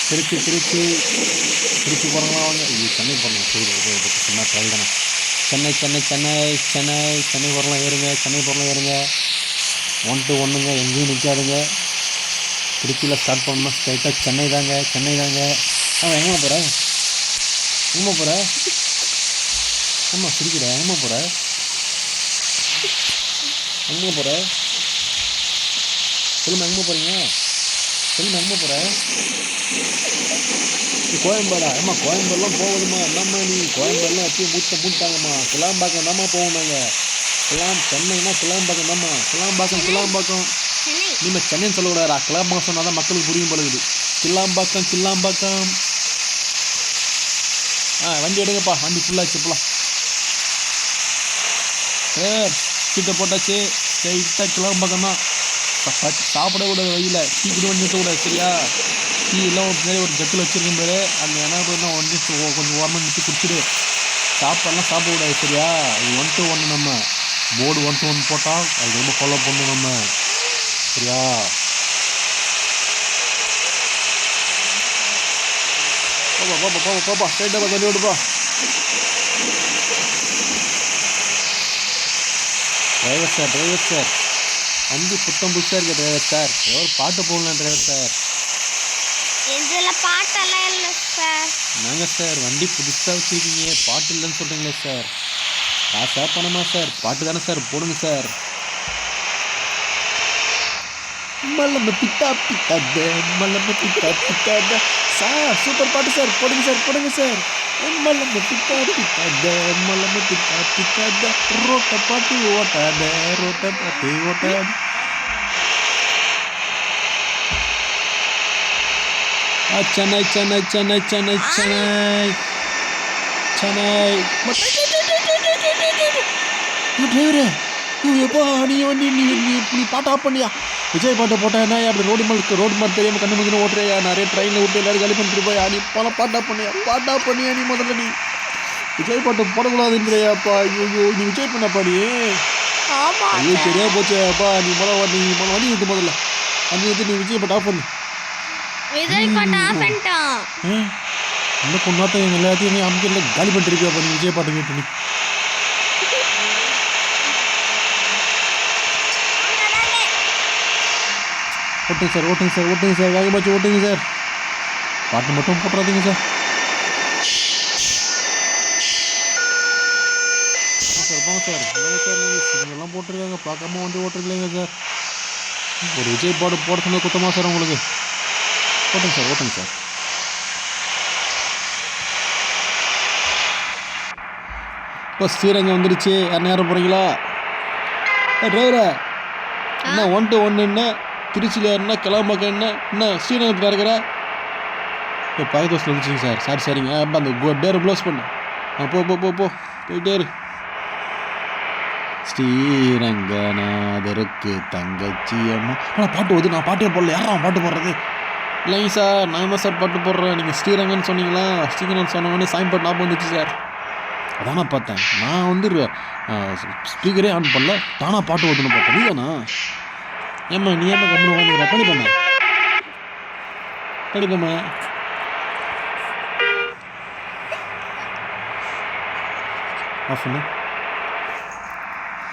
திருச்சி திருச்சி திருச்சி போகிறாங்களா அவங்க? இது சென்னை போகணும். சரி சும்மா ட்ரைவ் தானே. சென்னை சென்னை சென்னை சென்னை சென்னை போகிறலாம் ஏறுங்க. சென்னை போகிறலாம் ஏறுங்க. 1 to 1ங்க. எங்கேயும் நிற்காதுங்க. திருச்சியில் ஸ்டார்ட் பண்ணணும். ஸ்ட்ரைட்டாக சென்னை தாங்க. சென்னை தாங்க. எங்கே போகிற? எங்கே போகிற? ஆமாம் சிரிக்கிற. எங்கே போகிற? எங்கே போகிற? சொல்லுமா எங்கே போகிறீங்க? சொல்லுமா எங்கே போகிற? கோயம்பேடா? ஏம்மா கோயம்பேடுலாம் போகுதுமா. என்னம்மா நீ கோயம்பேடுலாம் எப்பயும் மூட்டாங்கம்மா. கிளாம்பாக்கம் தாம்மா போவோம் நாங்கள். சென்னைனா கிளாம்பாக்கம் தாம்மா. கிளாம்பாக்கம் நீங்கள் சென்னைன்னு சொல்லக்கூடாதா? கிளாம்பாக்கம் சொன்னால் தான் மக்களுக்கு புரியும் பழகுது. கிளாம்பாக்கம். வண்டி எடுங்கப்பா. வண்டி ஃபுல்லாச்சு இப்போலாம். சார் சீட்டை போட்டாச்சு. ஸ்ட்ரைட்டாக கிளாம்பாக்கம் தான். சாப்பிடக்கூடாது வழியில். டீ கூட வண்டி நிறுத்தக்கூடாது சரியா? டீ எல்லாம் முன்னாடி ஒரு ஜட்டில் வச்சுருக்கும் பேர் அங்கே என்ன பண்ணால் வண்டி கொஞ்சம் ஓரமாக நிறுத்தி குடிச்சிடு. சாப்பாடெல்லாம் சாப்பிடக்கூடாது சரியா? அது 1 to 1 நம்ம போர்டு 1 to 1 போட்டால் அது ரொம்ப ஃபாலோ பண்ணணும் நம்ம சரியா? போப்பா ஸ்ட்ரைட்டாக தண்ணி விடுப்பா. டிரைவர் சார் வண்டி புத்தம் புதுசாக இருக்கு டிரைவர் சார். ஏதோ ஒரு பாட்டு போடலாம் டிரைவர் சார். இதில் பாட்டெல்லாம் இல்லை சார். நாங்கள் சார் வண்டி புதுசாக வச்சுருக்கீங்க பாட்டு இல்லைன்னு சொல்கிறீங்களே சார். காசா பணமா சார்? பாட்டு தானே சார் போடுங்க சார். மல்லம்ம பித்தா பித்தாத சார் சூப்பர் பாட்டு சார். போடுங்க சார். மல்லம்ம பித்தா பித்தாத ரோட்டை பாட்டு ஓட்டாத. சென்னை டிரைவரு எப்போ நீ பாட்டு ஆஃப் பண்ணியா? விஜய் பாட்டை போட்டேன்னா அப்படி ரோடு மாதிரி தெரியாமல் கண்ணு மகன் ஓட்டுறியா? நிறைய ட்ரெயினில் விட்டு எல்லாரும் காலி பண்ணிட்டு போய் நீ போல பாட்டா பண்ணியா? நீ முதல்ல நீ விஜய் பாட்டு போடக்கூடாதுன்றியாப்பா. ஐயோ நீ விஜய் பண்ணப்பா நீ. ஐயோ சரியா போச்சேப்பா. நீ வண்டி விட்டு முதல்ல வண்டி விட்டு நீ விஜய் பாட்டு ஆஃப் பண்ணு. விஜய் பாட்டு ஆஃப் பண்ணிட்டான். இன்னும் கொண்டாட்டம் எல்லாத்தையும் அமைக்கல காலி பண்ணிட்டு இருக்கியாப்பா நீ விஜய் பாட்டு கேட்டு. நீ ஓட்டுங்க சார் வேகமாச்சு ஓட்டுங்க சார். பாட்டு மட்டும் போட்டுறாதீங்க சார். போங்க சார் நீங்கள் இதெல்லாம் போட்டிருக்காங்க பார்க்காம வண்டி ஓட்டுருக்கலைங்க சார். ஒரு விஜய் பாட்டு போட சொன்னால் குத்தமாக சார் உங்களுக்கு. ஓட்டுங்க சார். இப்போ ஸ்ரீரங்கம் வந்துடுச்சு. நேரம் போகிறீங்களா டிரைவரா? என்ன 1 to 1 திருச்சியில் என்ன கிளம்பாக்கம் என்ன ஸ்ரீரங்கத்தில் இருக்கிற? இப்போ பக்கத்து வருஷம் வந்துச்சுங்க சார். சரிங்க அப்போ அந்த டேரை க்ளோஸ் பண்ணு. போயிட்டே இரு. ஸ்ரீரங்கநாதருக்கு தங்கச்சி அம்மா. ஆனால் பாட்டு வருது. நான் பாட்டே போடல. யாரா பாட்டு போடுறது? இல்லைங்க சார் நான் தான் சார் பாட்டு போடுறேன். நீங்கள் ஸ்ரீரங்கன்னு சொன்னீங்களா? ஸ்ரீரங்கன்னு சொன்னோடனே சாமி பாட்டு ஞாபகம் வந்துச்சு சார். அதான் நான் பார்த்தேன். நான் ஸ்பீக்கரே ஆன் பண்ணல. தானா பாட்டு ஓட்டுன்னு பார்த்தேன். நீ தானா? ஏம்மா நீ ஏம்மா கம்முன்னு வாங்கிக்கிற? படிப்போம்மா ஆஃப் பண்ணு.